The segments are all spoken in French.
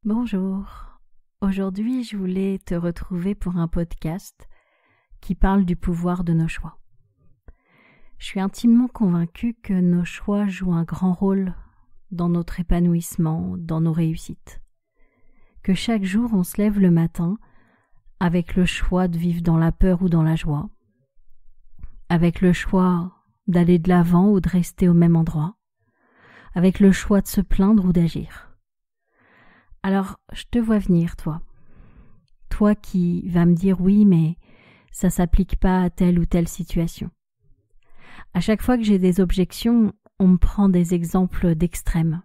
Bonjour, aujourd'hui je voulais te retrouver pour un podcast qui parle du pouvoir de nos choix. Je suis intimement convaincue que nos choix jouent un grand rôle dans notre épanouissement, dans nos réussites. Que chaque jour on se lève le matin avec le choix de vivre dans la peur ou dans la joie, avec le choix d'aller de l'avant ou de rester au même endroit, avec le choix de se plaindre ou d'agir. Alors, je te vois venir, toi. Toi qui vas me dire oui, mais ça s'applique pas à telle ou telle situation. À chaque fois que j'ai des objections, on me prend des exemples d'extrêmes.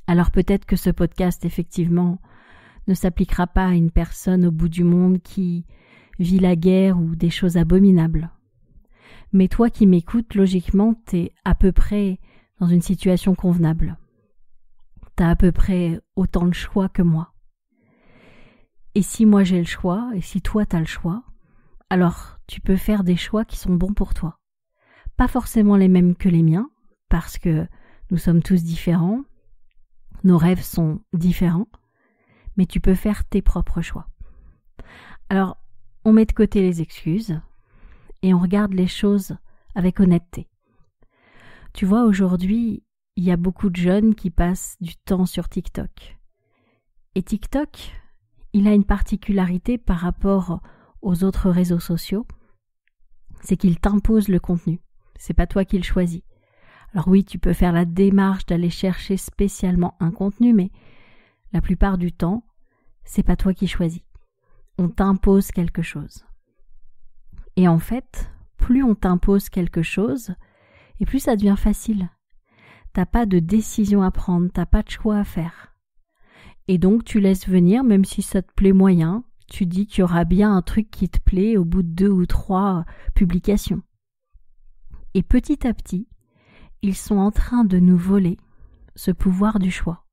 Alors peut-être que ce podcast, effectivement, ne s'appliquera pas à une personne au bout du monde qui vit la guerre ou des choses abominables. Mais toi qui m'écoutes, logiquement, t'es à peu près dans une situation convenable. T'as à peu près autant de choix que moi. Et si moi j'ai le choix, et si toi t'as le choix, alors tu peux faire des choix qui sont bons pour toi. Pas forcément les mêmes que les miens, parce que nous sommes tous différents, nos rêves sont différents, mais tu peux faire tes propres choix. Alors, on met de côté les excuses, et on regarde les choses avec honnêteté. Tu vois, aujourd'hui, il y a beaucoup de jeunes qui passent du temps sur TikTok. Et TikTok, il a une particularité par rapport aux autres réseaux sociaux, c'est qu'il t'impose le contenu. C'est pas toi qui le choisis. Alors oui, tu peux faire la démarche d'aller chercher spécialement un contenu, mais la plupart du temps, c'est pas toi qui choisis. On t'impose quelque chose. Et en fait, plus on t'impose quelque chose, et plus ça devient facile. T'as pas de décision à prendre, t'as pas de choix à faire. Et donc tu laisses venir, même si ça te plaît moyen, tu dis qu'il y aura bien un truc qui te plaît au bout de 2 ou 3 publications. Et petit à petit, ils sont en train de nous voler ce pouvoir du choix.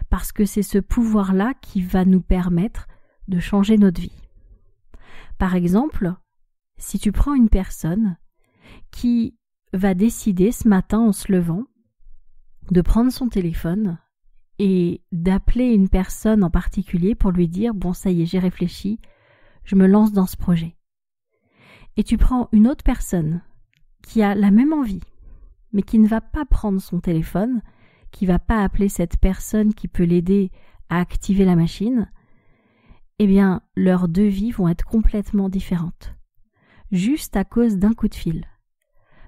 Parce que c'est ce pouvoir-là qui va nous permettre de changer notre vie. Par exemple, si tu prends une personne qui va décider ce matin en se levant de prendre son téléphone et d'appeler une personne en particulier pour lui dire « Bon, ça y est, j'ai réfléchi, je me lance dans ce projet. » Et tu prends une autre personne qui a la même envie, mais qui ne va pas prendre son téléphone, qui ne va pas appeler cette personne qui peut l'aider à activer la machine, eh bien, leurs deux vies vont être complètement différentes, juste à cause d'un coup de fil.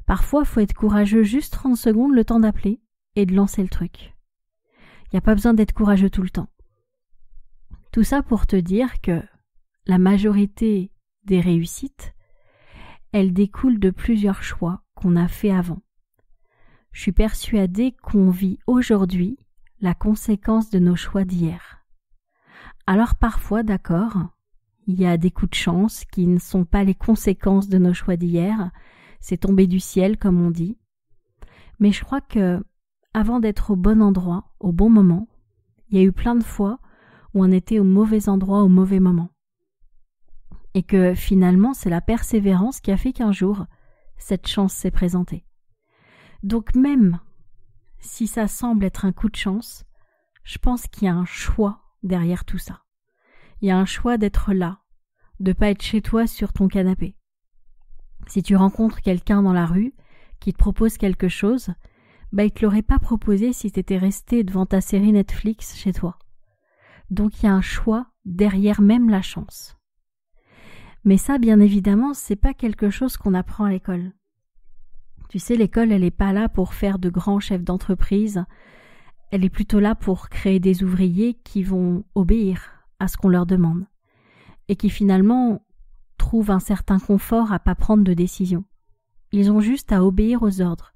Parfois, il faut être courageux juste 30 secondes, le temps d'appeler, et de lancer le truc. Il n'y a pas besoin d'être courageux tout le temps. Tout ça pour te dire que la majorité des réussites, elles découlent de plusieurs choix qu'on a fait avant. Je suis persuadée qu'on vit aujourd'hui la conséquence de nos choix d'hier. Alors parfois, d'accord, il y a des coups de chance qui ne sont pas les conséquences de nos choix d'hier, c'est tombé du ciel comme on dit, mais je crois que avant d'être au bon endroit, au bon moment, il y a eu plein de fois où on était au mauvais endroit au mauvais moment. Et que finalement, c'est la persévérance qui a fait qu'un jour, cette chance s'est présentée. Donc même si ça semble être un coup de chance, je pense qu'il y a un choix derrière tout ça. Il y a un choix d'être là, de ne pas être chez toi sur ton canapé. Si tu rencontres quelqu'un dans la rue qui te propose quelque chose, il te l'aurait pas proposé si tu étais resté devant ta série Netflix chez toi. Donc il y a un choix derrière même la chance. Mais ça, bien évidemment, c'est pas quelque chose qu'on apprend à l'école. Tu sais, l'école, elle est pas là pour faire de grands chefs d'entreprise. Elle est plutôt là pour créer des ouvriers qui vont obéir à ce qu'on leur demande. Et qui finalement trouvent un certain confort à pas prendre de décision. Ils ont juste à obéir aux ordres.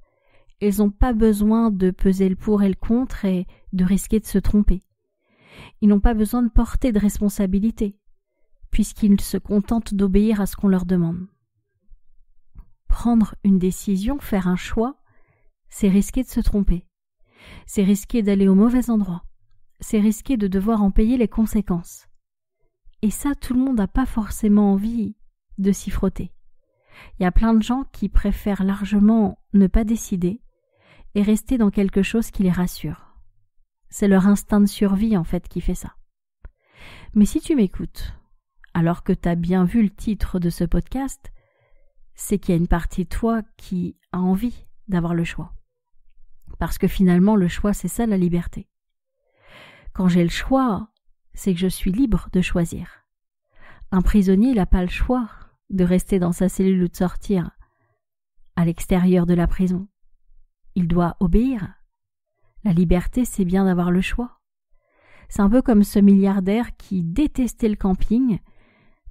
Ils n'ont pas besoin de peser le pour et le contre et de risquer de se tromper. Ils n'ont pas besoin de porter de responsabilité, puisqu'ils se contentent d'obéir à ce qu'on leur demande. Prendre une décision, faire un choix, c'est risquer de se tromper. C'est risquer d'aller au mauvais endroit. C'est risquer de devoir en payer les conséquences. Et ça, tout le monde n'a pas forcément envie de s'y frotter. Il y a plein de gens qui préfèrent largement ne pas décider et rester dans quelque chose qui les rassure. C'est leur instinct de survie en fait qui fait ça. Mais si tu m'écoutes, alors que tu as bien vu le titre de ce podcast, c'est qu'il y a une partie de toi qui a envie d'avoir le choix. Parce que finalement, le choix, c'est ça la liberté. Quand j'ai le choix, c'est que je suis libre de choisir. Un prisonnier, il n'a pas le choix de rester dans sa cellule ou de sortir à l'extérieur de la prison. Il doit obéir. La liberté, c'est bien d'avoir le choix. C'est un peu comme ce milliardaire qui détestait le camping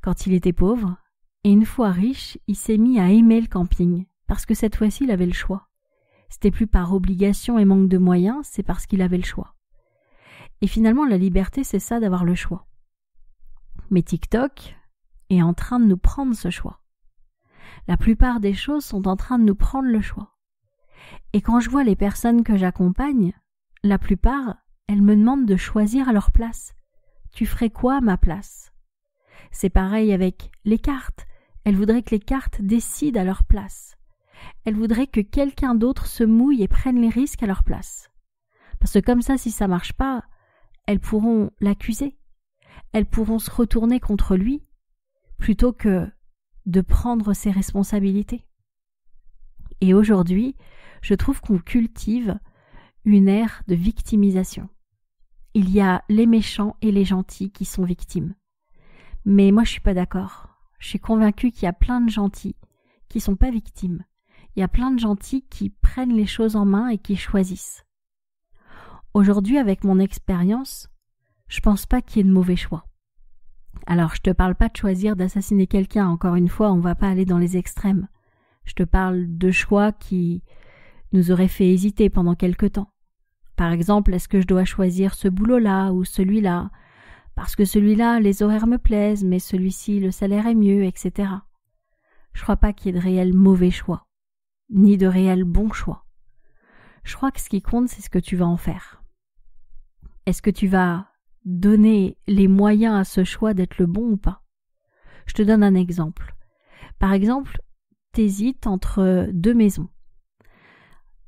quand il était pauvre, et une fois riche, il s'est mis à aimer le camping, parce que cette fois-ci, il avait le choix. C'était plus par obligation et manque de moyens, c'est parce qu'il avait le choix. Et finalement, la liberté, c'est ça, d'avoir le choix. Mais TikTok est en train de nous prendre ce choix. La plupart des choses sont en train de nous prendre le choix. Et quand je vois les personnes que j'accompagne, la plupart, elles me demandent de choisir à leur place. Tu ferais quoi à ma place? C'est pareil avec les cartes. Elles voudraient que les cartes décident à leur place. Elles voudraient que quelqu'un d'autre se mouille et prenne les risques à leur place. Parce que comme ça, si ça marche pas, elles pourront l'accuser. Elles pourront se retourner contre lui, plutôt que de prendre ses responsabilités. Et aujourd'hui, je trouve qu'on cultive une ère de victimisation. Il y a les méchants et les gentils qui sont victimes. Mais moi, je suis pas d'accord. Je suis convaincue qu'il y a plein de gentils qui sont pas victimes. Il y a plein de gentils qui prennent les choses en main et qui choisissent. Aujourd'hui, avec mon expérience, je pense pas qu'il y ait de mauvais choix. Alors, je te parle pas de choisir d'assassiner quelqu'un, encore une fois, on va pas aller dans les extrêmes. Je te parle de choix qui nous auraient fait hésiter pendant quelque temps. Par exemple, est-ce que je dois choisir ce boulot-là ou celui-là? Parce que celui-là, les horaires me plaisent, mais celui-ci, le salaire est mieux, etc. Je crois pas qu'il y ait de réel mauvais choix, ni de réel bon choix. Je crois que ce qui compte, c'est ce que tu vas en faire. Est-ce que tu vas donner les moyens à ce choix d'être le bon ou pas? Je te donne un exemple. Par exemple, t'hésites entre deux maisons.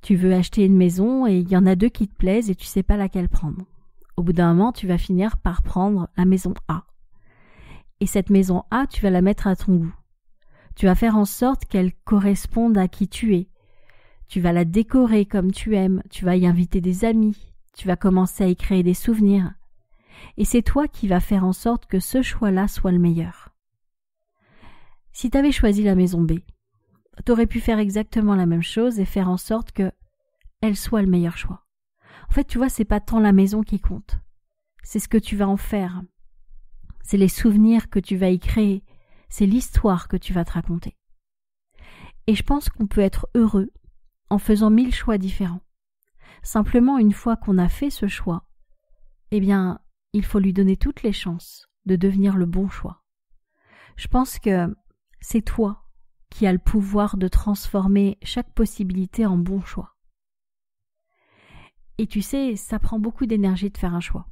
Tu veux acheter une maison et il y en a deux qui te plaisent et tu sais pas laquelle prendre. Au bout d'un moment, tu vas finir par prendre la maison A. Et cette maison A, tu vas la mettre à ton goût. Tu vas faire en sorte qu'elle corresponde à qui tu es. Tu vas la décorer comme tu aimes, tu vas y inviter des amis, tu vas commencer à y créer des souvenirs. Et c'est toi qui vas faire en sorte que ce choix-là soit le meilleur. Si tu avais choisi la maison B, tu aurais pu faire exactement la même chose et faire en sorte que elle soit le meilleur choix. En fait, tu vois, c'est pas tant la maison qui compte. C'est ce que tu vas en faire. C'est les souvenirs que tu vas y créer. C'est l'histoire que tu vas te raconter. Et je pense qu'on peut être heureux en faisant 1000 choix différents. Simplement, une fois qu'on a fait ce choix, eh bien, il faut lui donner toutes les chances de devenir le bon choix. Je pense que c'est toi qui as le pouvoir de transformer chaque possibilité en bon choix. Et tu sais, ça prend beaucoup d'énergie de faire un choix.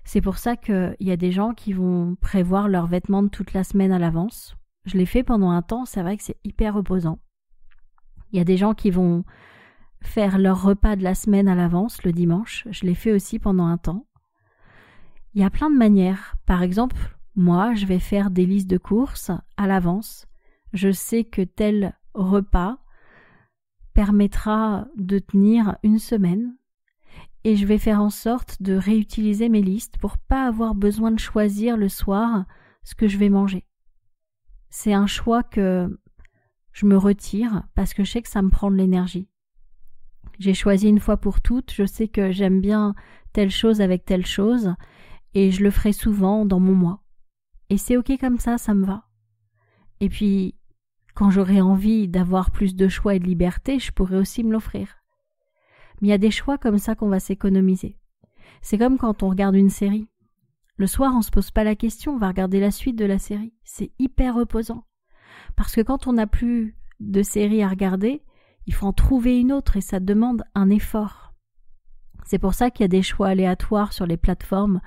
C'est pour ça qu'il y a des gens qui vont prévoir leurs vêtements de toute la semaine à l'avance. Je l'ai fait pendant un temps, c'est vrai que c'est hyper reposant. Il y a des gens qui vont faire leur repas de la semaine à l'avance, le dimanche. Je l'ai fait aussi pendant un temps. Il y a plein de manières. Par exemple, moi, je vais faire des listes de courses à l'avance. Je sais que tel repas permettra de tenir une semaine. Et je vais faire en sorte de réutiliser mes listes pour pas avoir besoin de choisir le soir ce que je vais manger. C'est un choix que je me retire parce que je sais que ça me prend de l'énergie. J'ai choisi une fois pour toutes, je sais que j'aime bien telle chose avec telle chose et je le ferai souvent dans mon mois. Et c'est ok comme ça me va. Et puis, quand j'aurai envie d'avoir plus de choix et de liberté, je pourrai aussi me l'offrir. Mais il y a des choix comme ça qu'on va s'économiser. C'est comme quand on regarde une série. Le soir, on se pose pas la question, on va regarder la suite de la série. C'est hyper reposant. Parce que quand on n'a plus de série à regarder, il faut en trouver une autre et ça demande un effort. C'est pour ça qu'il y a des choix aléatoires sur les plateformes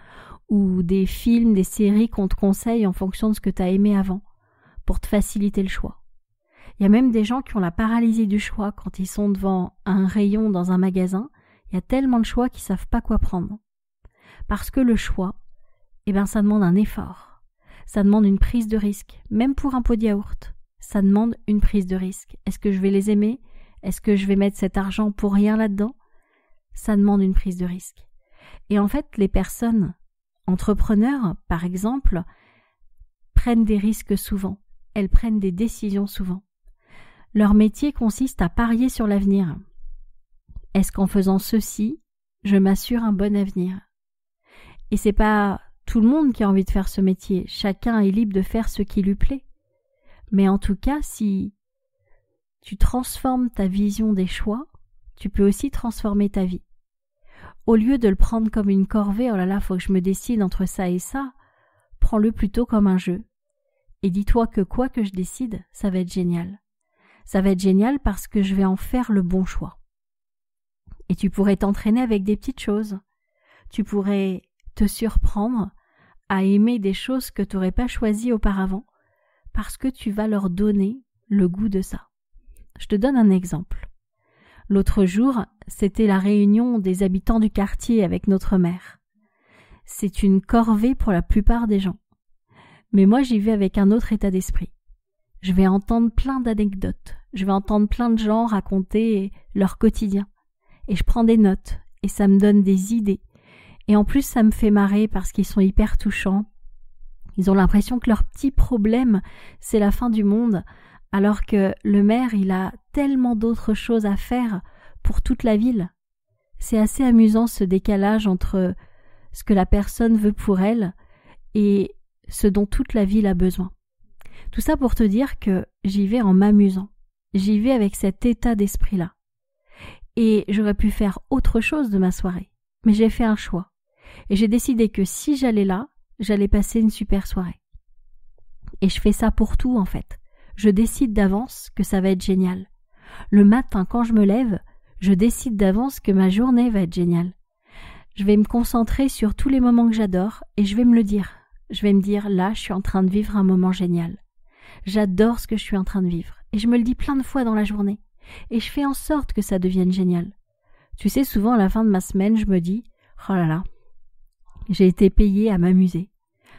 ou des films, des séries qu'on te conseille en fonction de ce que tu as aimé avant, pour te faciliter le choix. Il y a même des gens qui ont la paralysie du choix quand ils sont devant un rayon dans un magasin, Il y a tellement de choix qui savent pas quoi prendre. Parce que le choix, ça demande un effort. Ça demande une prise de risque. Même pour un pot de yaourt, ça demande une prise de risque. Est-ce que je vais les aimer? Est-ce que je vais mettre cet argent pour rien là-dedans? Ça demande une prise de risque. Et en fait, les personnes entrepreneurs, par exemple, prennent des risques souvent. Elles prennent des décisions souvent. Leur métier consiste à parier sur l'avenir. Est-ce qu'en faisant ceci, je m'assure un bon avenir? Et c'est pas tout le monde qui a envie de faire ce métier. Chacun est libre de faire ce qui lui plaît. Mais en tout cas, si tu transformes ta vision des choix, tu peux aussi transformer ta vie. Au lieu de le prendre comme une corvée, oh là là, faut que je me décide entre ça et ça, prends-le plutôt comme un jeu. Et dis-toi que quoi que je décide, ça va être génial. Ça va être génial parce que je vais en faire le bon choix. Et tu pourrais t'entraîner avec des petites choses. Tu pourrais te surprendre à aimer des choses que tu n'aurais pas choisies auparavant parce que tu vas leur donner le goût de ça. Je te donne un exemple. L'autre jour, c'était la réunion des habitants du quartier avec notre maire. C'est une corvée pour la plupart des gens. Mais moi, j'y vais avec un autre état d'esprit. Je vais entendre plein d'anecdotes. Je vais entendre plein de gens raconter leur quotidien. Et je prends des notes. Et ça me donne des idées. Et en plus, ça me fait marrer parce qu'ils sont hyper touchants. Ils ont l'impression que leur petit problème, c'est la fin du monde. Alors que le maire, il a tellement d'autres choses à faire pour toute la ville. C'est assez amusant ce décalage entre ce que la personne veut pour elle et ce dont toute la ville a besoin. Tout ça pour te dire que j'y vais en m'amusant. J'y vais avec cet état d'esprit-là. Et j'aurais pu faire autre chose de ma soirée. Mais j'ai fait un choix. Et j'ai décidé que si j'allais là, j'allais passer une super soirée. Et je fais ça pour tout en fait. Je décide d'avance que ça va être génial. Le matin, quand je me lève, je décide d'avance que ma journée va être géniale. Je vais me concentrer sur tous les moments que j'adore et je vais me le dire. Je vais me dire, là, je suis en train de vivre un moment génial. J'adore ce que je suis en train de vivre. Et je me le dis plein de fois dans la journée. Et je fais en sorte que ça devienne génial. Tu sais, souvent à la fin de ma semaine, je me dis, oh là là, j'ai été payée à m'amuser.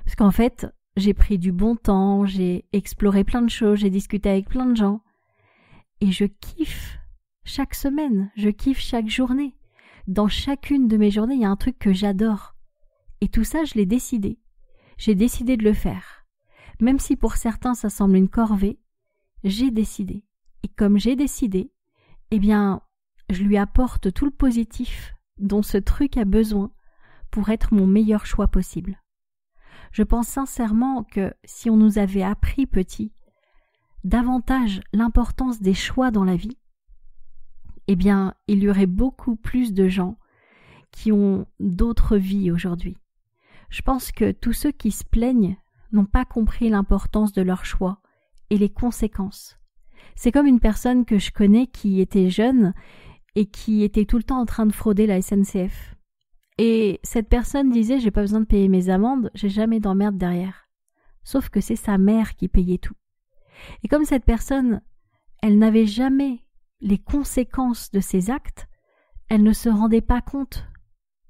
Parce qu'en fait, j'ai pris du bon temps, j'ai exploré plein de choses, j'ai discuté avec plein de gens. Et je kiffe chaque semaine, je kiffe chaque journée. Dans chacune de mes journées, il y a un truc que j'adore. Et tout ça, je l'ai décidé. J'ai décidé de le faire. Même si pour certains ça semble une corvée, j'ai décidé. Et comme j'ai décidé, je lui apporte tout le positif dont ce truc a besoin pour être mon meilleur choix possible. Je pense sincèrement que si on nous avait appris petit davantage l'importance des choix dans la vie, il y aurait beaucoup plus de gens qui ont d'autres vies aujourd'hui. Je pense que tous ceux qui se plaignent n'ont pas compris l'importance de leurs choix et les conséquences. C'est comme une personne que je connais qui était jeune et qui était tout le temps en train de frauder la SNCF. Et cette personne disait « j'ai pas besoin de payer mes amendes, j'ai jamais d'emmerde derrière ». Sauf que c'est sa mère qui payait tout. Et comme cette personne, elle n'avait jamais les conséquences de ses actes, elle ne se rendait pas compte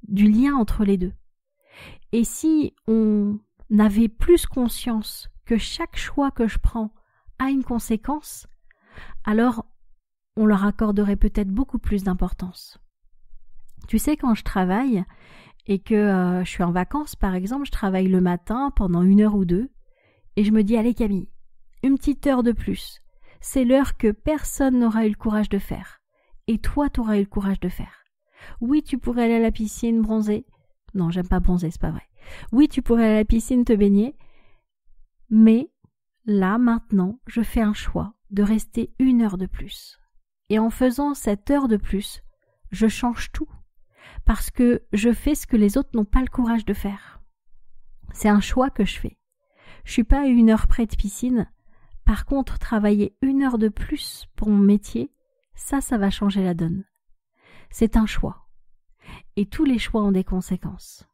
du lien entre les deux. Et si on avait plus conscience que chaque choix que je prends a une conséquence, alors on leur accorderait peut-être beaucoup plus d'importance. Tu sais, quand je travaille et que je suis en vacances, par exemple, je travaille le matin pendant 1 heure ou 2 et je me dis « Allez Camille, une petite heure de plus. C'est l'heure que personne n'aura eu le courage de faire. Et toi, tu auras eu le courage de faire. Oui, tu pourrais aller à la piscine bronzer. Non, j'aime pas bronzer, c'est pas vrai. Oui, tu pourrais aller à la piscine te baigner. Mais là, maintenant, je fais un choix de rester 1 heure de plus. Et en faisant cette heure de plus, je change tout. Parce que je fais ce que les autres n'ont pas le courage de faire. C'est un choix que je fais. Je suis pas à 1 heure près de piscine. Par contre, travailler 1 heure de plus pour mon métier, ça va changer la donne. C'est un choix. Et tous les choix ont des conséquences.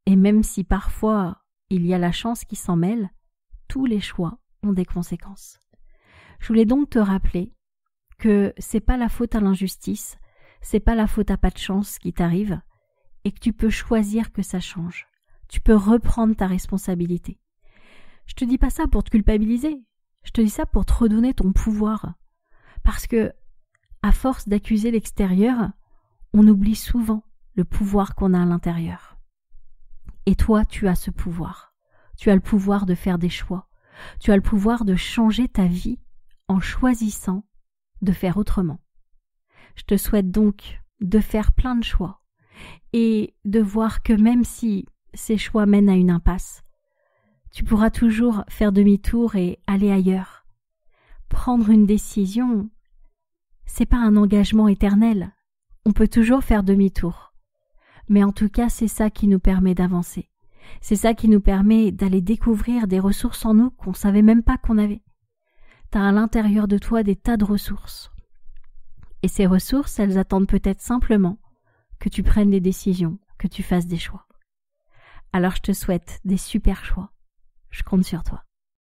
Et même si parfois il y a la chance qui s'en mêle, tous les choix ont des conséquences. Je voulais donc te rappeler que c'est pas la faute à l'injustice, c'est pas la faute à pas de chance qui t'arrive et que tu peux choisir que ça change. Tu peux reprendre ta responsabilité. Je te dis pas ça pour te culpabiliser. Je te dis ça pour te redonner ton pouvoir. Parce que, à force d'accuser l'extérieur, on oublie souvent le pouvoir qu'on a à l'intérieur. Et toi, tu as ce pouvoir. Tu as le pouvoir de faire des choix. Tu as le pouvoir de changer ta vie en choisissant de faire autrement. Je te souhaite donc de faire plein de choix et de voir que même si ces choix mènent à une impasse, tu pourras toujours faire demi-tour et aller ailleurs. Prendre une décision, c'est pas un engagement éternel. On peut toujours faire demi-tour. Mais en tout cas, c'est ça qui nous permet d'avancer. C'est ça qui nous permet d'aller découvrir des ressources en nous qu'on savait même pas qu'on avait. T'as à l'intérieur de toi des tas de ressources. Et ces ressources, elles attendent peut-être simplement que tu prennes des décisions, que tu fasses des choix. Alors je te souhaite des super choix. Je compte sur toi.